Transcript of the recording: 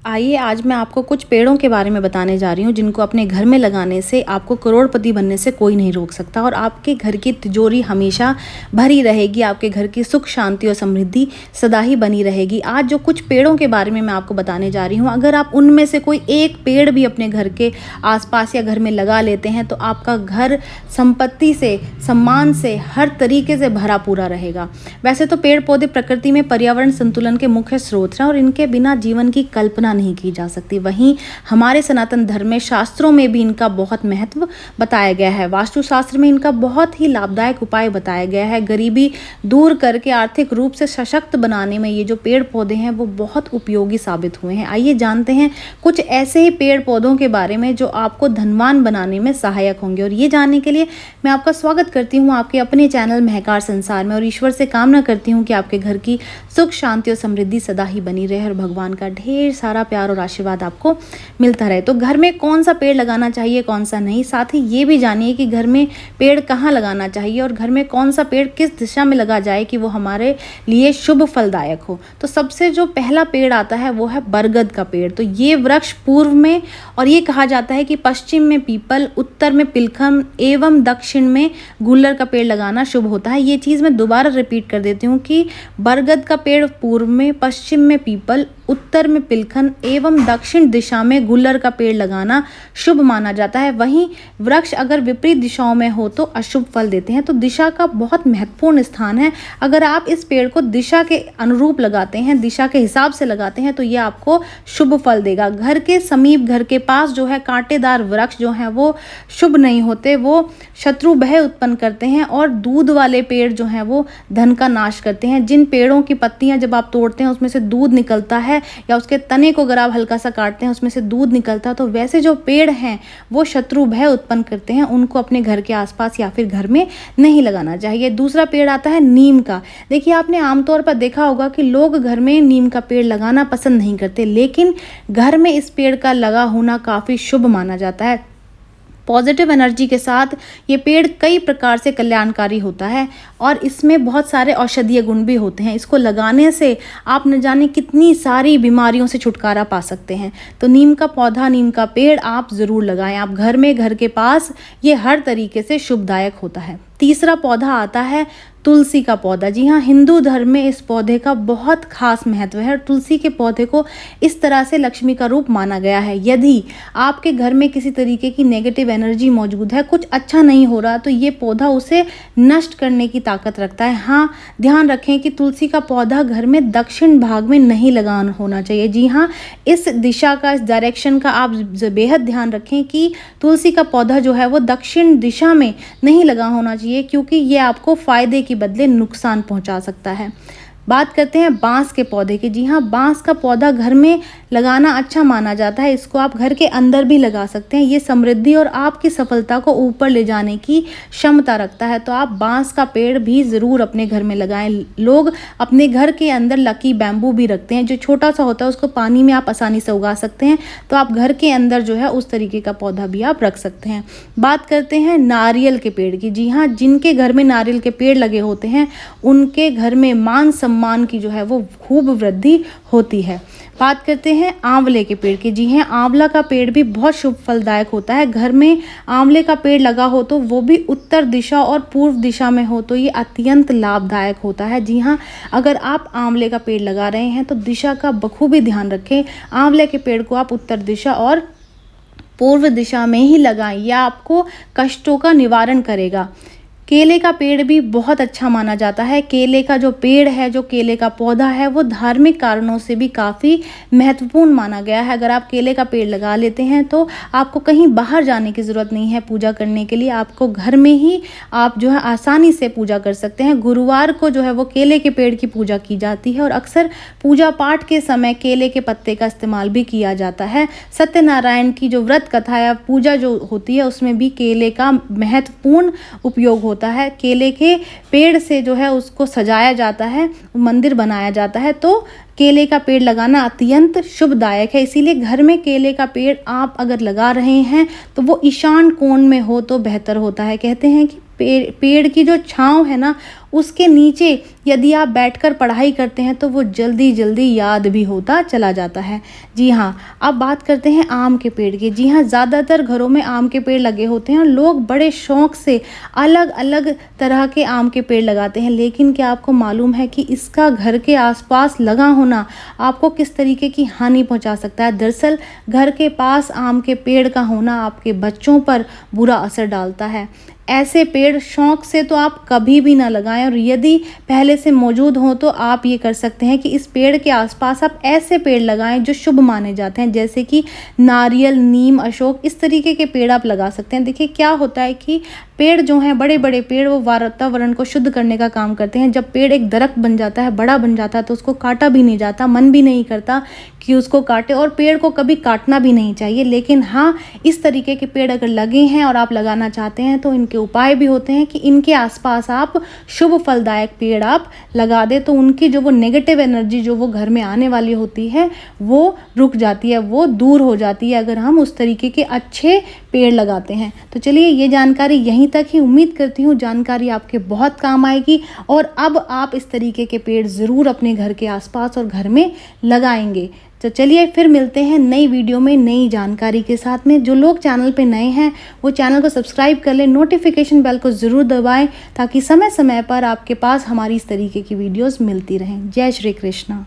आइए आज मैं आपको कुछ पेड़ों के बारे में बताने जा रही हूँ जिनको अपने घर में लगाने से आपको करोड़पति बनने से कोई नहीं रोक सकता और आपके घर की तिजोरी हमेशा भरी रहेगी। आपके घर की सुख शांति और समृद्धि सदा ही बनी रहेगी। आज जो कुछ पेड़ों के बारे में मैं आपको बताने जा रही हूँ, अगर आप उनमें से कोई एक पेड़ भी अपने घर के आसपास या घर में लगा लेते हैं तो आपका घर संपत्ति से, सम्मान से, हर तरीके से भरा पूरा रहेगा। वैसे तो पेड़ पौधे प्रकृति में पर्यावरण संतुलन के मुख्य स्रोत हैं और इनके बिना जीवन की कल्पना नहीं की जा सकती। वहीं हमारे सनातन धर्म में, शास्त्रों में भी इनका बहुत महत्व बताया गया है। वास्तुशास्त्र में इनका बहुत ही लाभदायक उपाय बताया गया है। गरीबी दूर करके आर्थिक रूप से सशक्त बनाने में ये जो पेड़ पौधे हैं वो बहुत उपयोगी साबित हुए हैं। आइए जानते हैं कुछ ऐसे ही पेड़ पौधों के बारे में जो आपको धनवान बनाने में सहायक होंगे। और ये जानने के लिए मैं आपका स्वागत करती हूँ आपके अपने चैनल महकार संसार में और ईश्वर से कामना करती हूँ कि आपके घर की सुख शांति और समृद्धि सदा ही बनी रहे और भगवान का ढेर सारा प्यार और आशीर्वाद आपको मिलता रहे। तो घर में कौन सा पेड़ लगाना चाहिए, कौन सा नहीं, साथ ही ये भी जानिए कि घर में पेड़ कहाँ लगाना चाहिए और घर में कौन सा पेड़ किस दिशा में लगा जाए कि वो हमारे लिए शुभ फलदायक हो। तो सबसे जो पहला पेड़ आता है वो है बरगद का पेड़। तो ये वृक्ष पूर्व में और ये कहा जाता है कि पश्चिम में पीपल, उत्तर में पिलखम एवं दक्षिण में गुल्लर का पेड़ लगाना शुभ होता है। ये चीज़ मैं दोबारा रिपीट कर देती हूँ कि बरगद का पेड़ पूर्व में, पश्चिम में पीपल, उत्तर में पिलखन एवं दक्षिण दिशा में गुल्लर का पेड़ लगाना शुभ माना जाता है। वहीं वृक्ष अगर विपरीत दिशाओं में हो तो अशुभ फल देते हैं। तो दिशा का बहुत महत्वपूर्ण स्थान है। अगर आप इस पेड़ को दिशा के अनुरूप लगाते हैं, दिशा के हिसाब से लगाते हैं तो ये आपको शुभ फल देगा। घर के समीप, घर के पास जो है कांटेदार वृक्ष जो हैं वो शुभ नहीं होते, वो शत्रु भय उत्पन्न करते हैं और दूध वाले पेड़ जो हैं वो धन का नाश करते हैं। जिन पेड़ों की पत्तियां जब आप तोड़ते हैं उसमें से दूध निकलता है या उसके तने को अगर आप हल्का सा काटते हैं उसमें से दूध निकलता है, तो वैसे जो पेड़ हैं वो शत्रु भय उत्पन्न करते हैं, उनको अपने घर के आसपास या फिर घर में नहीं लगाना चाहिए। दूसरा पेड़ आता है नीम का। देखिए, आपने आमतौर पर देखा होगा कि लोग घर में नीम का पेड़ लगाना पसंद नहीं करते, लेकिन घर में इस पेड़ का लगा होना काफ़ी शुभ माना जाता है। पॉजिटिव एनर्जी के साथ ये पेड़ कई प्रकार से कल्याणकारी होता है और इसमें बहुत सारे औषधीय गुण भी होते हैं। इसको लगाने से आप न जाने कितनी सारी बीमारियों से छुटकारा पा सकते हैं। तो नीम का पौधा, नीम का पेड़ आप ज़रूर लगाएं। आप घर में, घर के पास, ये हर तरीके से शुभदायक होता है। तीसरा पौधा आता है तुलसी का पौधा। जी हाँ, हिंदू धर्म में इस पौधे का बहुत खास महत्व है और तुलसी के पौधे को इस तरह से लक्ष्मी का रूप माना गया है। यदि आपके घर में किसी तरीके की नेगेटिव एनर्जी मौजूद है, कुछ अच्छा नहीं हो रहा, तो ये पौधा उसे नष्ट करने की ताकत रखता है। हाँ, ध्यान रखें कि तुलसी का पौधा घर में दक्षिण भाग में नहीं लगा होना चाहिए। जी हाँ, इस दिशा का, इस डायरेक्शन का आप बेहद ध्यान रखें कि तुलसी का पौधा जो है वो दक्षिण दिशा में नहीं लगा होना चाहिए, क्योंकि ये आपको फायदे के बदले नुकसान पहुंचा सकता है। बात करते हैं बांस के पौधे की। जी हाँ, बांस का पौधा घर में लगाना अच्छा माना जाता है। इसको आप घर के अंदर भी लगा सकते हैं। ये समृद्धि और आपकी सफलता को ऊपर ले जाने की क्षमता रखता है। तो आप बांस का पेड़ भी ज़रूर अपने घर में लगाएं। लोग अपने घर के अंदर लकी बैम्बू भी रखते हैं, जो छोटा सा होता है, उसको पानी में आप आसानी से उगा सकते हैं। तो आप घर के अंदर जो है उस तरीके का पौधा भी आप रख सकते हैं। बात करते हैं नारियल के पेड़ की। जी हाँ, जिनके घर में नारियल के पेड़ लगे होते हैं उनके घर में मान सम्मान की जो है वो खूब वृद्धि होती है। बात करते हैं आंवले के पेड़ की। जी हाँ, आंवला का पेड़ भी बहुत शुभ फलदायक होता है। घर में आंवले का पेड़ लगा हो तो वो भी उत्तर दिशा और पूर्व दिशा में हो तो ये अत्यंत लाभदायक होता है। जी हाँ, अगर आप आंवले का पेड़ लगा रहे हैं तो दिशा का बखूबी ध्यान रखें। आंवले के पेड़ को आप उत्तर दिशा और पूर्व दिशा में ही लगाएं, यह आपको कष्टों का निवारण करेगा। केले का पेड़ भी बहुत अच्छा माना जाता है। केले का जो पेड़ है, जो केले का पौधा है, वो धार्मिक कारणों से भी काफ़ी महत्वपूर्ण माना गया है। अगर आप केले का पेड़ लगा लेते हैं तो आपको कहीं बाहर जाने की ज़रूरत नहीं है पूजा करने के लिए। आपको घर में ही आप जो है आसानी से पूजा कर सकते हैं। गुरुवार को जो है वो केले के पेड़ की पूजा की जाती है और अक्सर पूजा पाठ के समय केले के पत्ते का इस्तेमाल भी किया जाता है। सत्यनारायण की जो व्रत कथा या पूजा जो होती है उसमें भी केले का महत्वपूर्ण उपयोग होता है। केले के पेड़ से जो है उसको सजाया जाता है, मंदिर बनाया जाता है। तो केले का पेड़ लगाना अत्यंत शुभदायक है। इसीलिए घर में केले का पेड़ आप अगर लगा रहे हैं तो वो ईशान कोण में हो तो बेहतर होता है। कहते हैं कि पेड़ की जो छांव है ना उसके नीचे यदि आप बैठकर पढ़ाई करते हैं तो वो जल्दी जल्दी याद भी होता चला जाता है। जी हाँ, अब बात करते हैं आम के पेड़ की। जी हाँ, ज़्यादातर घरों में आम के पेड़ लगे होते हैं और लोग बड़े शौक से अलग अलग तरह के आम के पेड़ लगाते हैं। लेकिन क्या आपको मालूम है कि इसका घर के आसपास लगा होना आपको किस तरीके की हानि पहुंचा सकता है? दरअसल घर के पास आम के पेड़ का होना आपके बच्चों पर बुरा असर डालता है। ऐसे पेड़ शौक से तो आप कभी भी ना लगाएं, और यदि पहले से मौजूद हो तो आप ये कर सकते हैं कि इस पेड़ के आसपास आप ऐसे पेड़ लगाएं जो शुभ माने जाते हैं, जैसे कि नारियल, नीम, अशोक, इस तरीके के पेड़ आप लगा सकते हैं। देखिए क्या होता है कि पेड़ जो हैं, बड़े बड़े पेड़, वो वातावरण को शुद्ध करने का काम करते हैं। जब पेड़ एक दरख्त बन जाता है, बड़ा बन जाता है, तो उसको काटा भी नहीं जाता, मन भी नहीं करता कि उसको काटे, और पेड़ को कभी काटना भी नहीं चाहिए। लेकिन हाँ, इस तरीके के पेड़ अगर लगे हैं और आप लगाना चाहते हैं तो इनके उपाय भी होते हैं कि इनके आसपास आप शुभ फलदायक पेड़ आप लगा दें, तो उनकी जो वो नेगेटिव एनर्जी जो वो घर में आने वाली होती है वो रुक जाती है, वो दूर हो जाती है अगर हम उस तरीके के अच्छे पेड़ लगाते हैं। तो चलिए, ये जानकारी यहीं तक ही। उम्मीद करती हूँ जानकारी आपके बहुत काम आएगी और अब आप इस तरीके के पेड़ ज़रूर अपने घर के आसपास और घर में लगाएंगे। तो चलिए फिर मिलते हैं नई वीडियो में नई जानकारी के साथ में। जो लोग चैनल पे नए हैं वो चैनल को सब्सक्राइब कर लें, नोटिफिकेशन बेल को ज़रूर दबाएं ताकि समय समय पर आपके पास हमारी इस तरीके की वीडियोस मिलती रहें। जय श्री कृष्णा।